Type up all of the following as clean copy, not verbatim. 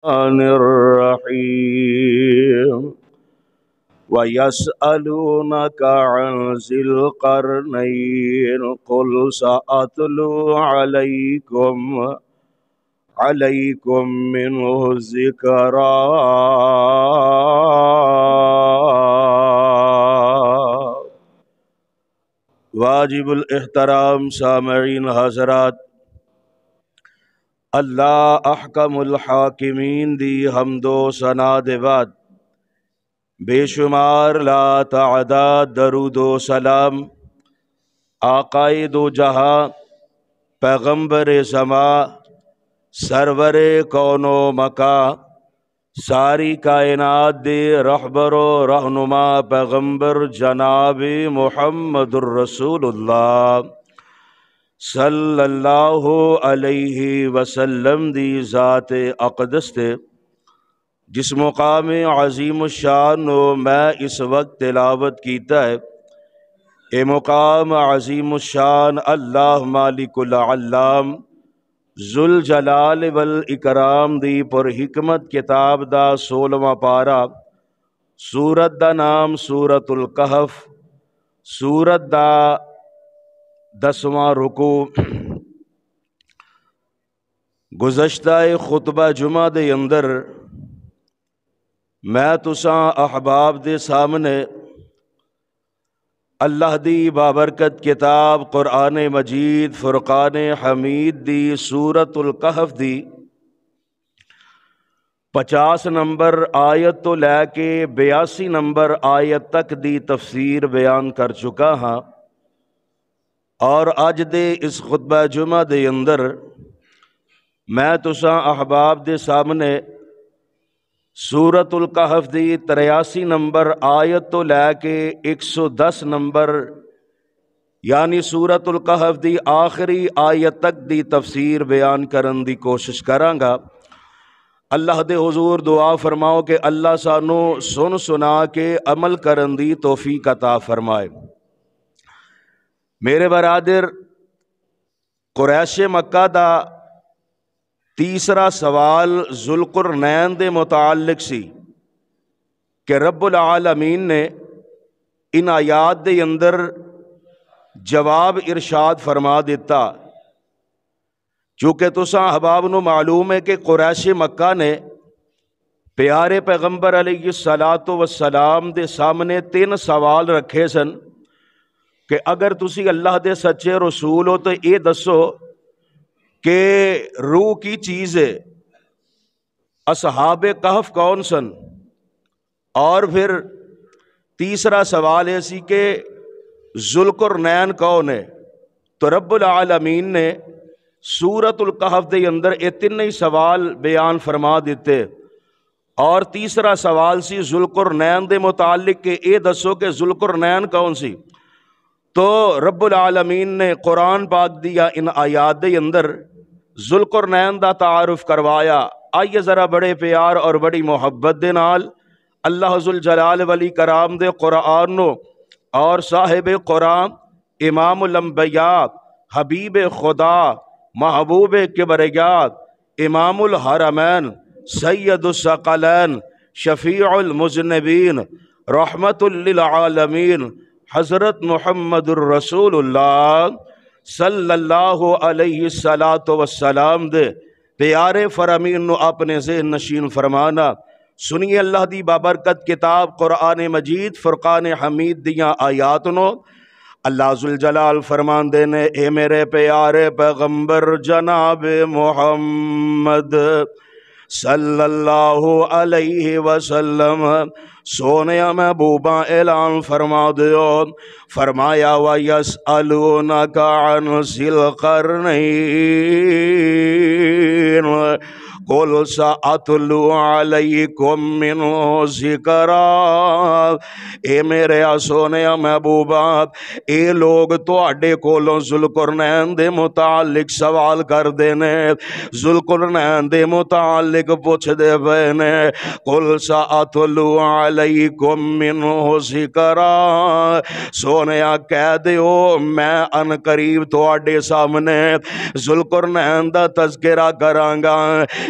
الرحمن الرحيم ويسألونك عن ذي القرنين قل سأتلو عليكم منه ذكرا واجب الاحترام سامعین حضرات، اللہ احکم الحاکمین دی حمد و ثنا دے بعد بے شمار لا تعداد درود و سلام آقائے دو جہاں پیغمبر سما سرور کون و مکان ساری کائنات دے رہبر و رہنما پیغمبر جناب محمد الرسول اللہ صلی اللہ علیہ وسلم دی ذات اقدس تے جس مقام عظیم الشان و میں اس وقت تلاوت کیتا ہے، اے مقام عظیم الشان اللہ مالک العلام ذوالجلال والاکرام دی پر حکمت کتاب دا 16واں پارا، سورت دا نام سورت الکہف، سورت دا 10واں رکوع۔ گزشتہ خطبہ جمعہ دے اندر میں تساں احباب دے سامنے اللہ دی بابرکت کتاب قرآن مجید فرقان حمید دی سورت الکہف دی 50 نمبر آیت تو لے کے 82 نمبر آیت تک دی تفسیر بیان کر چکا ہاں، اور اج دے اس خطبہ جمعہ دے اندر میں تساں احباب دے سامنے سورت الکہف دی 83 نمبر آیت تو لے کے 110 نمبر یعنی سورت الکہف دی آخری آیت تک دی تفسیر بیان کرن دی کوشش کراں گا۔ اللہ دے حضور دعا فرماؤ کہ اللہ سانو سن سنا کے عمل کرن دی توفیق عطا فرمائے۔ میرے برادر، قریش مکہ دا تیسرا سوال ذوالقرنین دے متعلق سی کہ رب العالمین نے ان آیات دے اندر جواب ارشاد فرما دیتا، چونکہ تساں احباب نو معلوم ہے کہ قریش مکہ نے پیارے پیغمبر علیہ السلام دے سامنے 3 سوال رکھے سن کہ اگر تسی اللہ دے سچے رسول ہو تو یہ دسو کہ روح کی چیز ہے، اصحاب کہف کون سن، اور پھر تیسرا سوال ایسی کہ ذوالقرنین کون ہے۔ تو رب العالمین نے سورت الکہف دے اندر یہ 3 سوال بیان فرما دیتے، اور تیسرا سوال سی ذوالقرنین دے متعلق کہ یہ دسو کہ ذوالقرنین کون سی۔ تو رب العالمین نے قرآن پاک دیا ان آیات دے اندر ذوالقرنین دا تعارف کروایا۔ آئیے ذرا بڑے پیار اور بڑی محبت دے نال اللہ ذوالجلال والاکرام دے قرآن نو اور صاحب قرآن امام الانبیاء حبیب خدا محبوب کبریات امام الحرمین سید الثقلین شفیع المذنبین رحمت للعالمین حضرت محمد الرسول اللہ صلی اللہ علیہ السلام دے پیارے فرامین نو اپنے ذہن نشین فرمانا۔ سنیے اللہ دی بابرکت کتاب قرآن مجید فرقان حمید دیاں آیات نو۔ اللہ ذوالجلال فرمان دینے، اے میرے پیارے پیغمبر جناب محمد صلی اللہ علیہ وسلم سونے محبوبہ اعلان فرما دیو، فرمایا وَيَسْأَلُونَكَ عَنْ ذِي الْقَرْنَيْنِ قُلْ سَأَتْلُو عَلَيْكُمْ مِنْهُ ذِكْرًا۔ اے میرے سونے محبوبہ، اے لوگ تواڈے کولوں ذوالقرنین دے متعلق سوال کر دینے، ذوالقرنین دے متعلق پوچھ دے بینے۔ قُلْ سَأَتْلُو عَلَيْكُمْ مِنْهُ ذِكْرًا، سونیا کہہ دیو میں ان قریب تواڈے سامنے ذوالقرنین دا تذکرہ کراں گا۔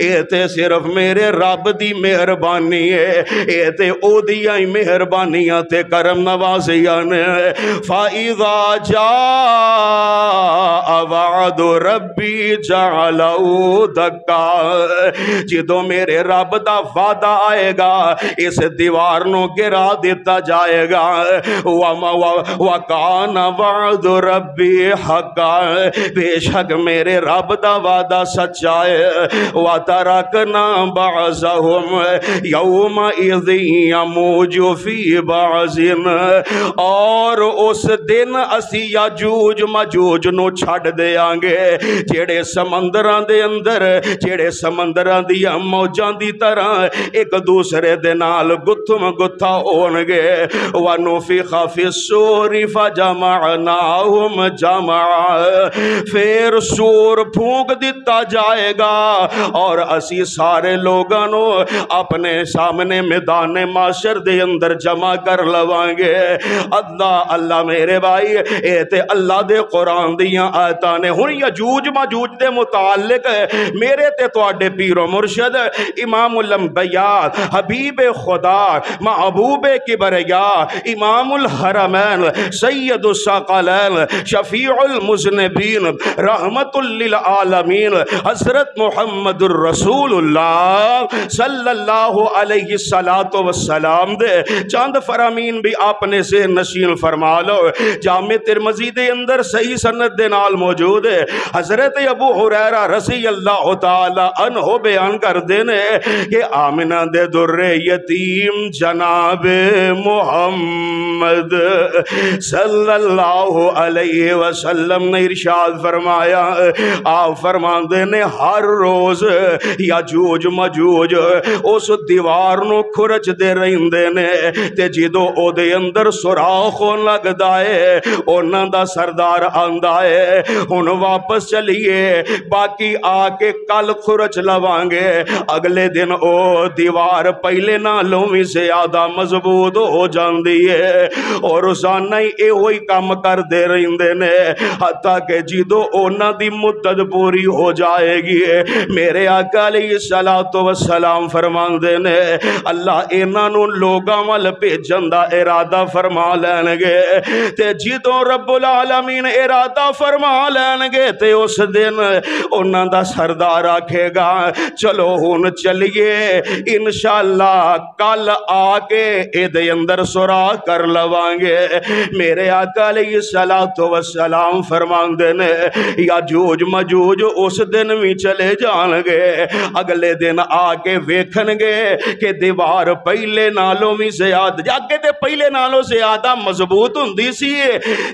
یہ تے صرف میرے رب دی مہربانی ہے، یہ تے او دیاں ہی مہربانیاں تے کرم نوازیاں نے۔ فَإِذَا جَاءَ وَعْدُ رَبِّي جَعَلَهُ دَكَّا، جدوں میرے رب دا وعدہ آئے گا اس دیوار نو گرا دیتا جائے گا۔ وَكَانَ وَعْدُ رَبِّي حَقًّا، بے شک میرے رب دا وعدہ سچا ہے۔ وَتَرَكْنَا بَعْضَهُمْ يَوْمَئِذٍ يَمُوجُ فِي بَعْضٍ، اور اس دن اسی یاجوج ماجوج نو چھڈ دیاں گے جڑے سمندراں دے اندر، جڑے سمندراں دی موجاں دی طرح ایک دوسرے دے نال گتھم گتھا ہون گے۔ وَنُفِخَ فِي الصُّورِ فَجَمَعْنَاهُمْ جَمْعًا، پھر سور پھونک دیتا جائے گا اور اسی سارے لوگاں نو اپنے سامنے میدان معاشر دے اندر جمع کر لواں گے۔ اللہ اللہ میرے بھائی، اے تے اللہ دے قرآن دیاں آیتاں نے۔ ہن یجوج ماجوج دے متعلق میرے تے تواڈے پیر و مرشد امام الانبیاء، حبیب خدا، محبوب کبریا، امام الحرمین، سید الثقلین، شفیع المذنبین، رحمت للعالمین، حضرت محمد الرسول اللہ صلی اللہ علیہ السلام دے چند فرامین بھی آپ نے سے نشین فرما لو۔ جامع ترمذی دے اندر صحیح سند دے نال موجود ہے۔ حضرت ابو ہریرہ رضی اللہ تعالی عنہ بیان کر دینے کہ آمنہ دے در یتیم جناب محمد صلی اللہ علیہ وسلم نے ارشاد فرمایا، آپ فرمان دینے ہر روز یاجوج ماجوج اس دیوار نو کھرچ دے رہندے نے، تے جدو او دے اندر سوراخ ہون لگ دائے انہاں دا سردار آندا ہے ہن واپس چلیے، باقی آ کے کل کھرچ لوانگے۔ اگلے دن او دیوار پہلے نالوں بھی زیادہ مضبوط ہو جاندی ہے اور روزانہ ہی اے ہوئی کام کر دے رہندے نے، حتیٰ کہ جدو انہاں دی مدت پوری ہو جائے گی میرے آقا علیہ السلام فرمان دینے اللہ انہاں نو لوگاں وال بھیجن دا ارادہ فرما لین گے، تے جدوں رب العالمین ارادہ فرما لین گے تے اس دن انہاں دا سردار آکھے گا چلو ہن چلیے انشاءاللہ کل آ کے اے دے اندر سوراخ کر لوانگے۔ میرے آقا علیہ السلام فرمان دینے یاجوج ماجوج اس دن بھی چلے جان گے، اگلے دن آ کے ویکھن گے کہ دیوار پہلے نالوں بھی زیادہ جاگے تے پہلے نالوں زیادہ مضبوط ہوندی سی،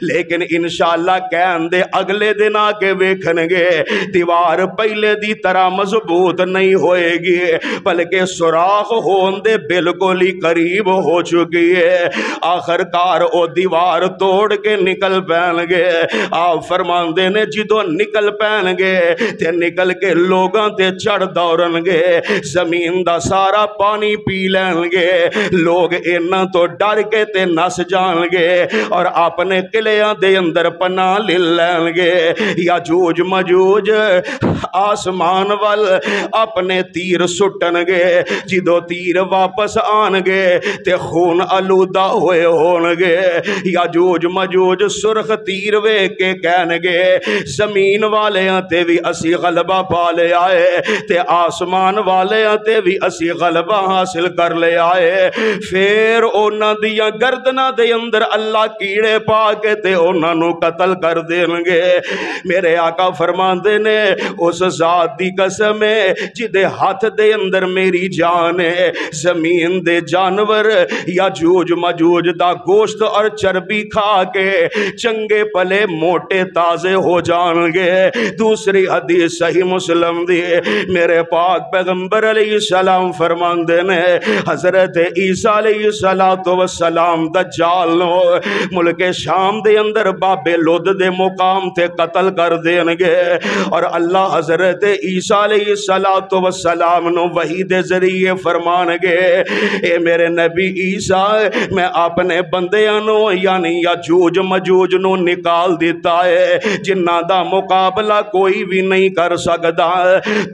لیکن انشاءاللہ کہن دے اگلے دن آ کے ویکھن گے دیوار پہلے دی طرح مضبوط نہیں ہوئے گی بلکہ سوراخ ہون دے بالکل ہی قریب ہو چکی ہے۔ آخر کار او دیوار توڑ کے نکل پین گے۔ آپ فرمان دینے جدو نکل پین گے تے نکل کے لوگاں تے چڑھ دورن گے، زمین دا سارا پانی پی لین گے، لوگ انہاں تو ڈر کے تے نس جان گے اور اپنے قلعیاں دے اندر پناہ لے لین گے۔ یاجوج ماجوج آسمان وال اپنے تیر سٹن گے، جدو تیر واپس آن گے تے خون آلودہ ہوئے ہون گے۔ یاجوج ماجوج سرخ تیر وے کے کہن گے زمین والے تے بھی اسی غلبہ پا لے آئے تے آسمان والے تے بھی اسی غلبہ حاصل کر لے آئے۔ پھر اونا دیا گردنا دے اندر اللہ کیڑے پا کے تے اونا نو قتل کر دیں گے۔ میرے آقا فرمان دینے اس ذات دی قسم ہے جدے ہاتھ دے اندر میری جان ہے، زمین دے جانور یاجوج ماجوج دا گوشت اور چربی کھا کے چنگے پلے موٹے تازے ہو جان گے۔ دوسری حدیث صحیح مسلم دی میرے پاک پیغمبر علیہ السلام فرمان دینے حضرت عیسیٰ علیہ السلام دجال نو ملک شام دے اندر بابے لود دے مقام تے قتل کر دیں گے اور اللہ حضرت عیسیٰ علیہ السلام نو وحی دے ذریعے فرمان گے اے میرے نبی عیسیٰ میں اپنے بندیاں نو یعنی یاجوج ماجوج نو نکال دیتا ہے جنہ دا مقابلہ کوئی بھی نہیں کر سکتا،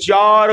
4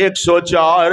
104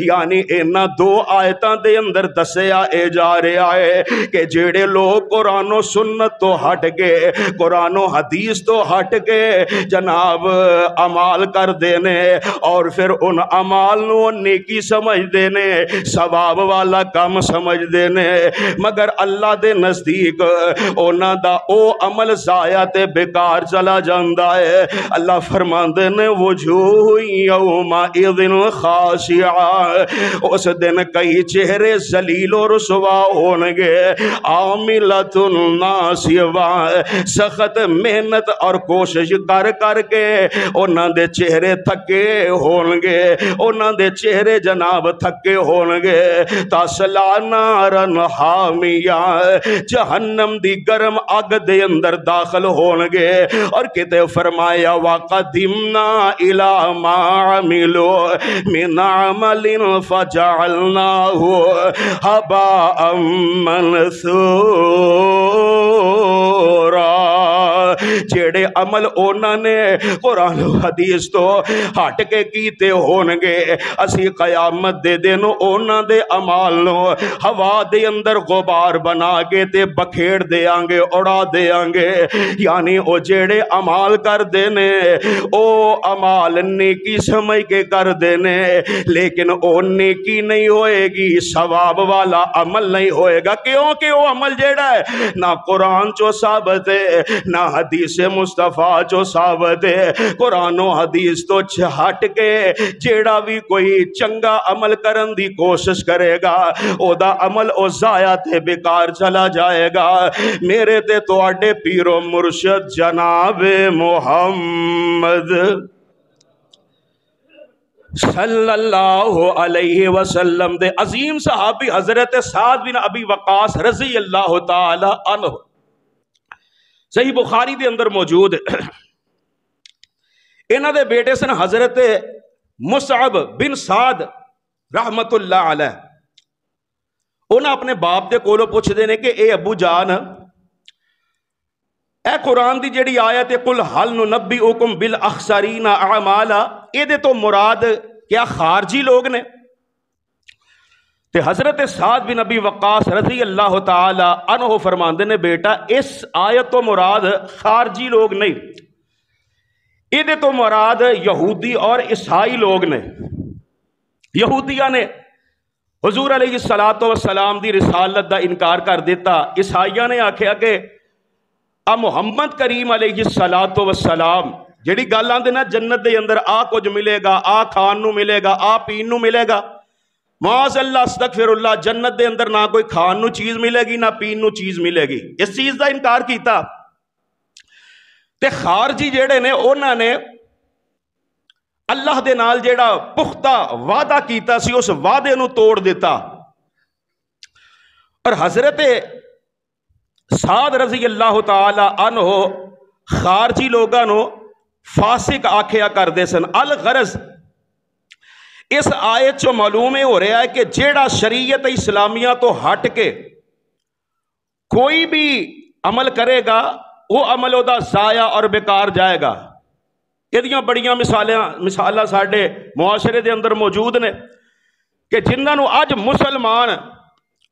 یعنی انہاں دو آیتاں دے اندر دسیا اے جا رہا ہے کہ جڑے لوگ قرآن و سنت تو ہٹ کے, قرآن و حدیث تو ہٹ کے جناب عمال کر دینے اور پھر ان عمال نو نیکی سمجھ دینے, ثواب والا کام سمجھ دینے, مگر اللہ دے نزدیک انہاں دا او عمل ضائع تے بیکار چلا جاندا ہے. اللہ فرماندے نے وجوہ یومئذ خاشعہ, اس دن کئی چہرے ذلیل و رسوا ہونگے, عاملۃ ناصبہ, سخت محنت اور کوشش کر کر کے انہاں دے چہرے تھکے ہونگے, انہاں دے چہرے جناب تھکے ہونگے. تاسلا نارن حامیہ, جہنم دی گرم اگ دے اندر داخل ہونگے. اور کتے فرمایا وَقَدِمْنَا إِلَى مَا عَمِلُوا مِنْ عَمَلٍ فَجَعَلْنَاهُ هَبَاءً مَنْثُورًا. جیڑے عمل اونا نے قرآن و حدیث تو ہٹ کے کیتے ہونگے, اسی قیامت دے دن اونا دے عمال نو ہوا دے اندر غبار بنا کے تے بکھیڑ دے آنگے, اڑا دے آنگے. یعنی او جیڑے عمال کر دینے او عمال نیکی سمجھ کے کر دینے, لیکن او نیکی نہیں ہوئے گی, ثواب والا عمل نہیں ہوئے گا. کیونکہ او عمل جیڑا ہے نہ قرآن چو ثابت ہے نہ حدیث مصطفیٰ چو ثابت ہے. قرآن و حدیث تو ہٹ کے جیڑا بھی کوئی چنگا عمل کرن دی کوشش کرے گا او دا عمل او ضائع تے بیکار چلا جائے گا. میرے تے تو اڈے پیر و مرشد جناب محمد صلی اللہ علیہ وسلم دے عظیم صحابی حضرت سعد بن ابی وقاص رضی اللہ تعالی عنہ, صحیح بخاری دے اندر موجود ہے. انہاں دے بیٹے سن حضرت مصعب بن سعد رحمت اللہ علیہ. انہاں اپنے باپ دے کولوں پوچھ دینے کہ اے ابو جان, اے قرآن دی جڑی آیت ہے قل حل ننبئکم بالاخسرین اعمالا, اے دے تو مراد کیا خارجی لوگ نے؟ تے حضرت سعد بن ابی وقاص رضی اللہ تعالی عنہ فرماندے نے بیٹا اس آیت تو مراد خارجی لوگ نہیں, اے دے تو مراد یہودی اور عیسائی لوگ نے. یہودیاں نے حضور علیہ السلام دی رسالت دا انکار کر دیتا. عیسائیاں نے آکھیا کہ محمد کریم علیہ السلام جڑی گل آندے نا جنت دے اندر آ کچھ ملے گا, آ کھان نو ملے گا, آ پین نو ملے گا, معاذ اللہ استغفر اللہ, جنت دے اندر نہ کوئی کھان نو چیز ملے گی نہ پین نو چیز ملے گی. اس چیز دا انکار کیتا. تے خارجی جڑے نے انہاں نے اللہ دے نال جڑا پختہ وعدہ کیتا سی اس وعدے نو توڑ دیتا. اور حضرت سعد رضی اللہ تعالی عنہ خارجی لوگاں نو فاسق آکھیا کر دے سن. الغرض اس آیت چو معلوم ہو رہا ہے کہ جیڑا شریعت اسلامیہ تو ہٹ کے کوئی بھی عمل کرے گا وہ عمل دا ضائع اور بیکار جائے گا. یہ بڑیاں مثالاں ساڈے معاشرے دے اندر موجود نے کہ جنہاں نو اج مسلمان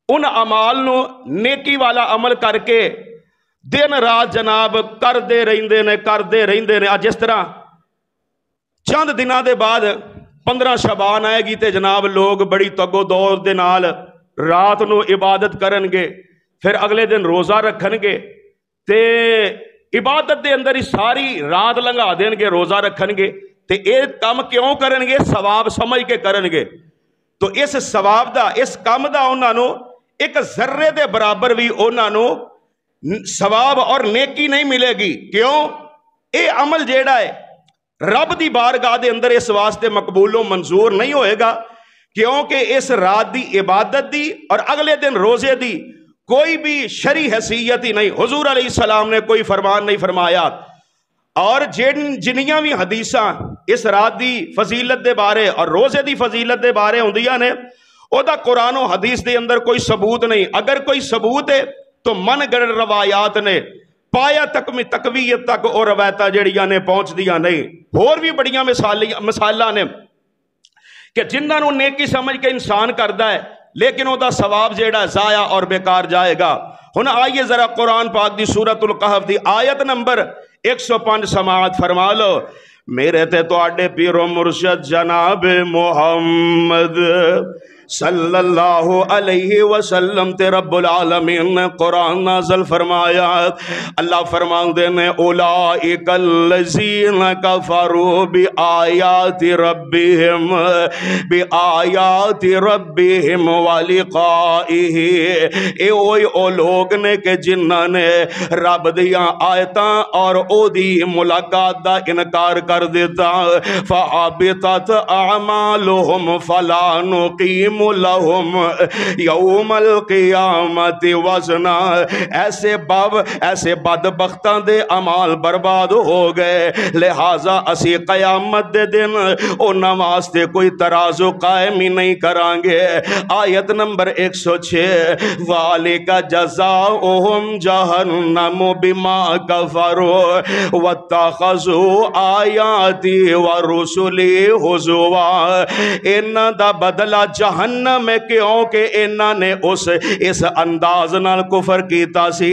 ان عمال نو نیکی والا عمل کر کے دن رات جناب کردے رہندے نے. جس طرح چند دنوں دے بعد 15 شعبان آئے گی تے جناب لوگ بڑی تگو دور دے نال رات نو عبادت کرن گے, پھر اگلے دن روزہ رکھن گے تے عبادت دے اندر ہی ساری رات لنگا دین گے, روزہ رکھن گے. تے اے کام کیوں کرن گے؟ ثواب سمجھ کے کرن گے. تو اس ثواب دا اس کام دا انہاں نو ایک ذرے دے برابر بھی انہاں نو ثواب اور نیکی نہیں ملے گی. کیوں؟ اے عمل جیڑا ہے رب دی بارگاہ دے اندر اس واسطے مقبول و منظور نہیں ہوئے گا کیونکہ اس رات دی عبادت دی اور اگلے دن روزے دی کوئی بھی شرعی حیثیت ہی نہیں. حضور علیہ السلام نے کوئی فرمان نہیں فرمایا. اور جنیاں بھی حدیثاں اس رات دی فضیلت دے بارے اور روزے دی فضیلت دے بارے ہوندیاں نے او دا قرآن و حدیث دے اندر کوئی ثبوت نہیں. اگر کوئی ثبوت ہے تو من گڑ روایات نے پایا تک میں تقویت تک اور روایتاں جڑیاں نے پہنچ دیاں نہیں. اور بھی بڑیاں مثالاں نے. کہ جنہاں نو نیکی سمجھ کے انسان کردا ہے لیکن او دا ثواب جیڑا ضائع اور بیکار جائے گا۔ ہن آئیے ذرا قرآن پاک دی سورۃ الکہف دی آیت نمبر 105 سماعت فرما لو۔ میرے تے تواڈے پیر و مرشد جناب محمد صلی اللہ علیہ وسلم تے رب العالمین نے قرآن نازل فرمایا۔ اللہ فرماندے نے اولئک الذین کفروا بآیات ربہم ولقائہ۔ اے اوہی او لوگ نے کہ جنہاں نے رب دیاں آیتاں اور او دی ملاقات دا انکار کر دیتا۔ فحبطت اعمالہم فلا نقیم لہم یوم القیامت وزنا۔ ایسے بدبختاں دے اعمال برباد ہو گئے، لہٰذا اسی قیامت دے دن انہاں واسطے کوئی ترازو قائم ہی نہیں کران گے۔ آیت نمبر 106 ذالک جزاؤہم جہنم بما کفروا واتخذوا آیاتی ورسلی ہزوا۔ انہاں دا بدلہ جہنم ہے کیونکہ انہاں نے اس انداز نال کفر کیتا سی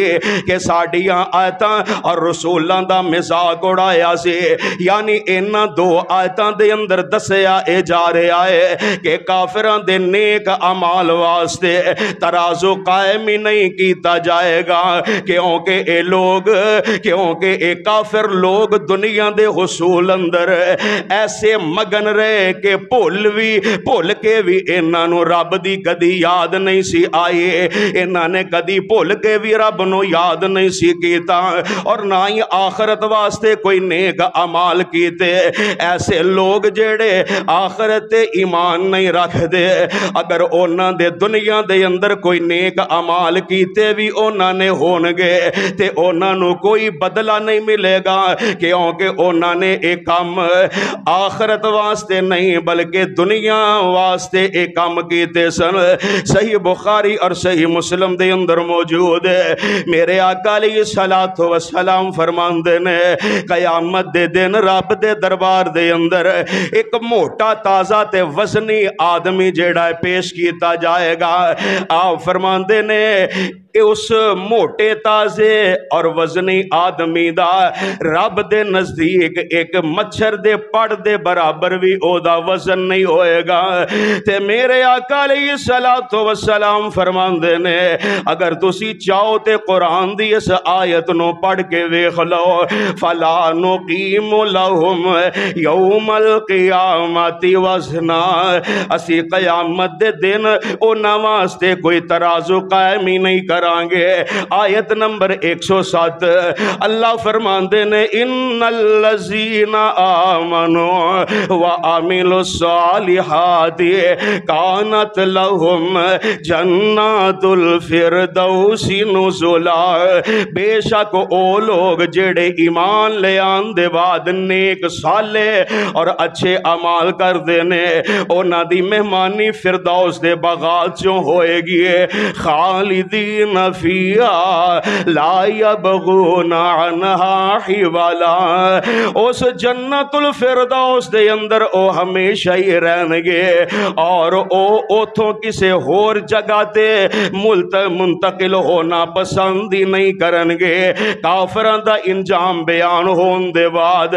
کہ ساڈیاں آیتاں اور رسولاں دا مذاق اڑایا سی۔ یعنی انہاں دو آیتاں دے اندر دسیا اے جا رہا ہے کہ کافراں دے نیک اعمال واسطے ترازو قائم ہی نہیں کیتا جائے گا، کیونکہ اے کافر لوگ دنیا دے حصول اندر ایسے مگن رہے کہ بھول کے بھی انہاں نو رب دی کدی یاد نہیں سی آئی، انہاں نے کدی بھول کے بھی رب نو یاد نہیں سی کیتا اور نہ ہی آخرت واسطے کوئی نیک اعمال کیتے۔ ایسے لوگ جڑے آخرت ایمان نہیں رکھ دے، اگر انہاں دے دنیا دے اندر کوئی نیک اعمال کیتے بھی انہاں نے ہون گے تے انہاں نو کوئی بدلہ نہیں ملے گا، کیونکہ انہاں نے ایک کام آخرت واسطے نہیں بلکہ دنیا واسطے ایک کام کیتے سن۔ صحیح بخاری اور صحیح مسلم دے اندر موجود ہے، میرے آقا علیہ الصلوۃ والسلام فرماندے نے قیامت دے دن رب دے دربار دے اندر ایک موٹا تازہ تے وزنی آدمی جیڑا ہے پیش کیتا جائے گا۔ آپ فرماندے نے اس موٹے تازے اور وزنی آدمی دا رب دے نزدیک ایک مچھر دے پڑ دے برابر بھی او دا وزن نہیں ہوئے گا۔ تے میرے آقا علیہ الصلوۃ والسلام فرماندے نے اگر تسی چاہو تے قرآن دی اس آیت نو پڑھ کے ویکھ لو، فلا نقیم لہم یوم القیامت وزنا۔ اسی قیامت دے دن انہاں واسطے کوئی ترازو قائم ہی نہیں کرانگے۔ آیت نمبر 107 اللہ فرماندے نے ان الذین آمنوا وعملوا الصالحات کانت لہم جنات الفردوس نزلا۔ بے شک او لوگ جڑے ایمان لے آن دے بعد نیک صالح اور اچھے اعمال کر دینے، انہاں دی مہمانی فردوس دے باغات چوں ہوئے گی، خالدین فیہا لا یبغون عنہا حولا۔ اس جنت الفردوس دے اندر او ہمیشہ ہی رہن گے اور او اتھوں کسے ہور جگہ تے منتقل ہونا پسند ہی نہیں کرن گے۔ کافران دا انجام بیان ہون دے بعد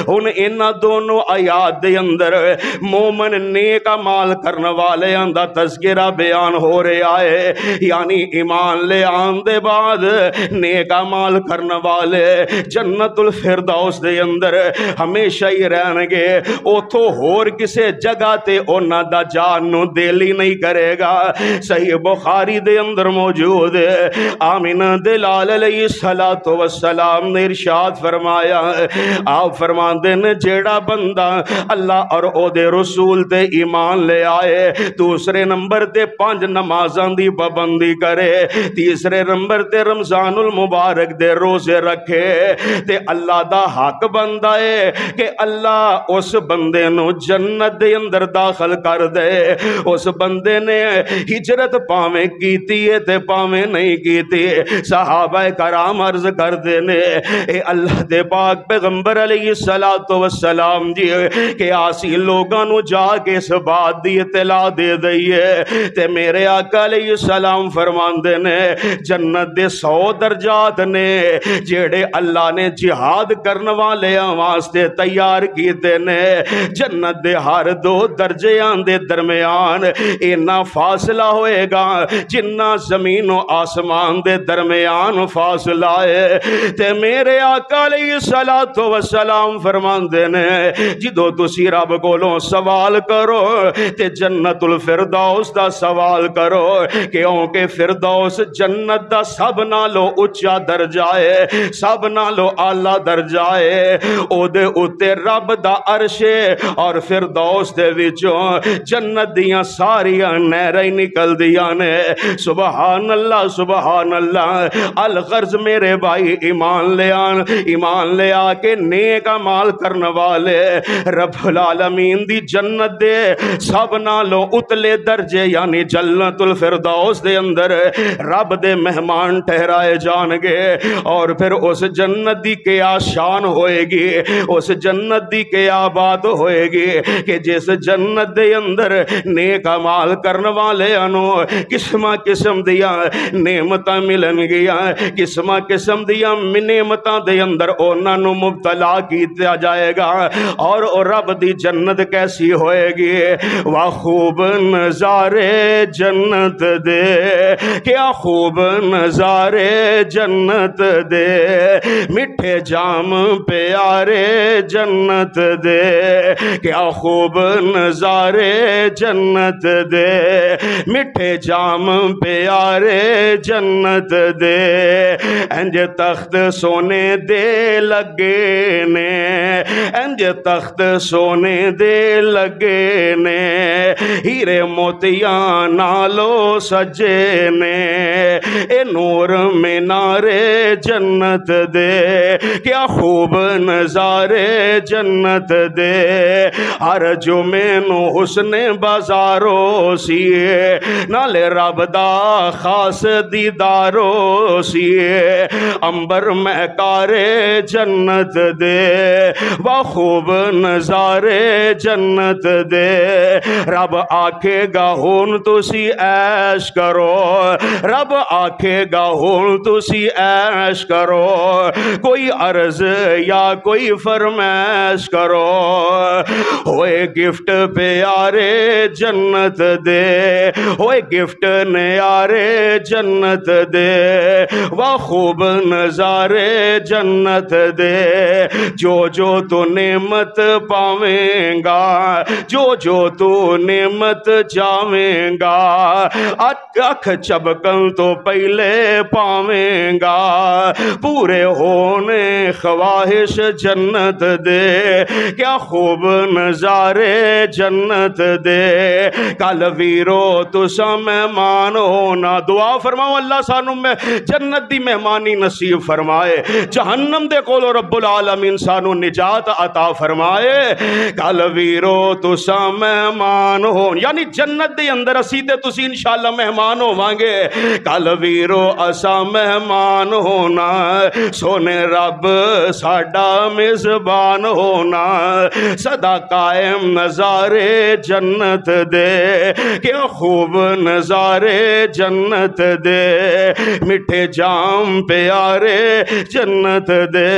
ان انہاں دونوں آیات دے اندر مومن نیک اعمال کرن والے دا تذکرہ بیان ہو رہا ہے، یعنی ایمان لے آن دے بعد نیک اعمال کرن والے جنت الفردوس دے اندر ہمیشہ ہی رہن گے، اتھوں ہور کسے جگہ تے انہاں دا جان نو دل ہی نہیں کرے گا۔ صحیح بخاری دے اندر موجود ہے، آمینہ دلال علیہ السلام نے ارشاد فرمایا، آپ فرماندے نے جیڑا بندہ اللہ اور او دے رسول تے ایمان لے آئے، دوسرے نمبر تے 5 نمازاں دی پابندی کرے، تیسرے نمبر تے رمضان المبارک دے روزے رکھے تے اللہ دا حق بندا ہے کہ اللہ اس بندے نو جنت دے اندر داخل کر دے۔ اس بندے نے ہجرت پاویں کیتی ہے تے پاویں نہیں کیتی، صحابہ کرام عرض کردے نے اے اللہ دے پاک پیغمبر علیہ السلام جی کہ آسی لوگاں نو جا کے اس بات دی اطلاع دے دئیے تے میرے آقا علیہ السلام فرماندے نے جنت دے 100 درجات نے جیڑے اللہ نے جہاد کرنے والے واسطے تیار کیتے نے۔ جنت دے ہر 2 درجیاں دے درمیان اینا فاصلہ ہوئے گا جنہ زمین و آسمان دے درمیان فاصلہ ہے تے میرے آقا علیہ السلام فرماندے نے جدو تسی رب کولوں سوال کرو تے جنت الفردوس دا سوال کرو کیونکہ فردوس جنت دا سب نالو اچا درجہ ہے، سب نالو اعلیٰ درجہ ہے، او دے اتے رب دا عرش ہے اور فردوس دے وچوں جنت دیاں ساریاں نہراں نکل دیاں نے۔ سبحان اللہ سبحان اللہ۔ الغرض میرے بھائی ایمان لے آ کے نیک اعمال کرنے والے رب العالمین دی جنت دے سب نالوں اتلے درجے یعنی جنت الفردوس دے اندر رب دے مہمان ٹھہرائے جان گے، اور پھر اس جنت دی کیا شان ہوئے گی، اس جنت دی کیا بات ہوئے گی کہ جس جنت دے اندر نیک اعمال کرنے والے انو قسمہ قسم دیا نعمتاں ملن گیا، قسمہ قسم دیا نعمتاں دے اندر انہاں نو مبتلا کیتا جائے گا، اور رب دی جنت کیسی ہوئے گی؟ واہ خوب نظارے جنت دے، کیا خوب نظارے جنت دے، میٹھے جام پیارے جنت دے، کیا خوب نظارے جنت دے، میٹھے جام پیارے جنت دے، انج تخت سونے دے لگے نے، انج تخت سونے دے لگے نے، ہیرے موتیاں نالو سجے نے، اے نور مینارے جنت دے، کیا خوب نظارے جنت دے، ہر جمعے نو حسن بازارو سیے، نالے رب دا خاص دیدارو سیے، امبر مہکارے جنت دے، وہ خوب نظارے جنت دے، رب آکھے گا ہون تسی عیش کرو، رب آکھے گا ہون تسی عیش کرو، کوئی عرض یا کوئی فرمائش کرو، ہوئے گفٹ پیارے جنت دے، ہوئے گفٹ نیارے جنت دے، وہ خوب نظارے جنت دے، جو تو نعمت پاویں گا، جو تو نعمت جاویں گا، اکھ چبکن تو پہلے پاویں گا، پورے ہونے خواہش جنت دے، کیا خوب نظارے جنت دے، کل ویرو تسا مہمان ہونا، دعا فرماؤ اللہ سانو میں جنت دی مہمانی نصیب فرمائے، جہنم دے کولو رب العالمین سانو نجات عطا فرمائے، کل ویرو تسا مہمان ہو یعنی جنت دے اندر اسی تے تسی انشاءاللہ مہمان ہووانگے، کل ویرو اسا مہمان ہونا، سونے رب ساڈا میزبان ہونا، صدا قائم نظارے جنت دے، کیا خوب نظارے جنت دے، میٹھے جام پیارے جنت دے۔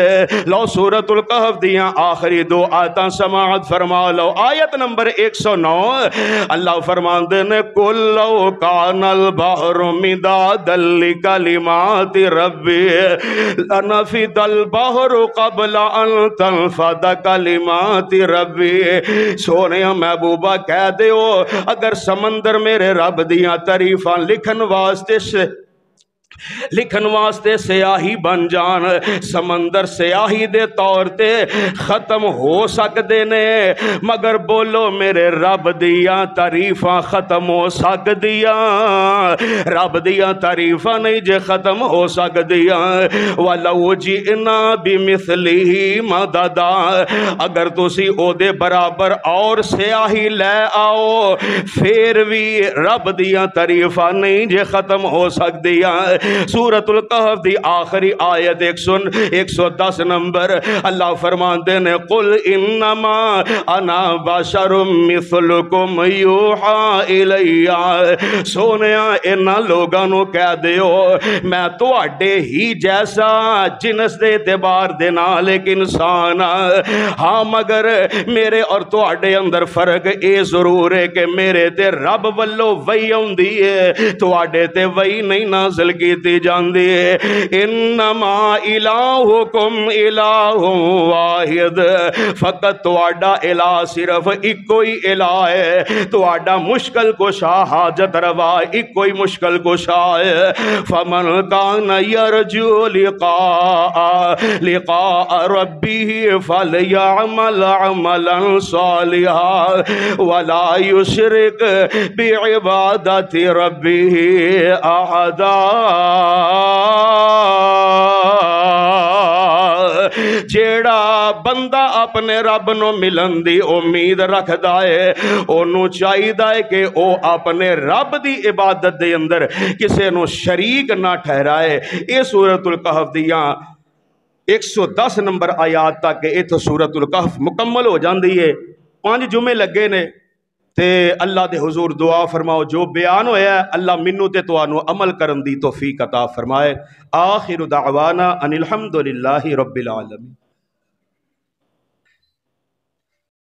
لو سورۃ الکہف دیاں آخری 2 آیتاں سماعت فرما لو۔ آیت نمبر 109 اللہ فرماندے نے قُل لَوْ كَانَ الْبَحْرُ مِدَادًا لِكَلِمَاتِ رَبِّي لَنَفِدَ الْبَحْرُ قَبْلَ أَن تَنفَدَ كَلِمَاتِ رَبِّي، سونے محبوبہ کہہ دیو اگر سمندر میرے رب دیاں تعریفاں لکھن واسطے لکھن واسطے سیاہی بن جان، سمندر سیاہی دے طور تے ختم ہو سکدے نے، مگر بولو میرے رب دیاں تعریفاں ختم ہو سکدیاں؟ رب دیاں تعریفاں نہیں جے ختم ہو سکدیاں۔ وَلَوْ جِئْنَا بِمِثْلِهِ مَدَدًا، اگر تسی او دے برابر اور سیاہی لے آؤ پھر بھی رب دیاں تعریفاں نہیں جے ختم ہو سکدیاں۔ سورۃ الکہف دی آخری آیت 110 نمبر، اللہ فرماندے نے قل انما انا بشر مثلکم یوحی الی، سونیا انہاں لوگاں نو کہہ دیو میں تواڈے ہی جیسا جنس دے اعتبار دے نال ایک انسان ہاں، مگر میرے اور تواڈے اندر فرق اے ضرور ہے کہ میرے تے رب والو وحی ہوندی ہے، تواڈے تے وحی نہیں نازل کیتی جاندی ہے۔ انما الہکم الہ واحد، فقط تواڈا الہ صرف ایک ہی الہ ہے، تواڈا مشکل کشا حاجت روا ایک ہی مشکل کشا ہے۔ فمن کان یرجو لقاء ربہ فلیعمل عملا صالحا ولا یشرک بعبادت ربہ احدا۔ جیڑا بندہ اپنے رب نو ملن دی امید رکھدا ہے اونوں چاہیدا ہے کہ او اپنے رب دی عبادت دے اندر کسے نو شریک نہ ٹھہرائے۔ اے سورۃ الکہف دیاں 110 نمبر آیات تک ایتھے سورۃ الکہف مکمل ہو جاندی ہے۔ 5 جمعے لگے نے تے اللہ دے حضور دعا فرماؤ جو بیان ہویا ہے اللہ منو تے تانوں عمل کرن دی توفیق عطا فرمائے۔ آخر دعوانا ان الحمدللہ رب العالمین۔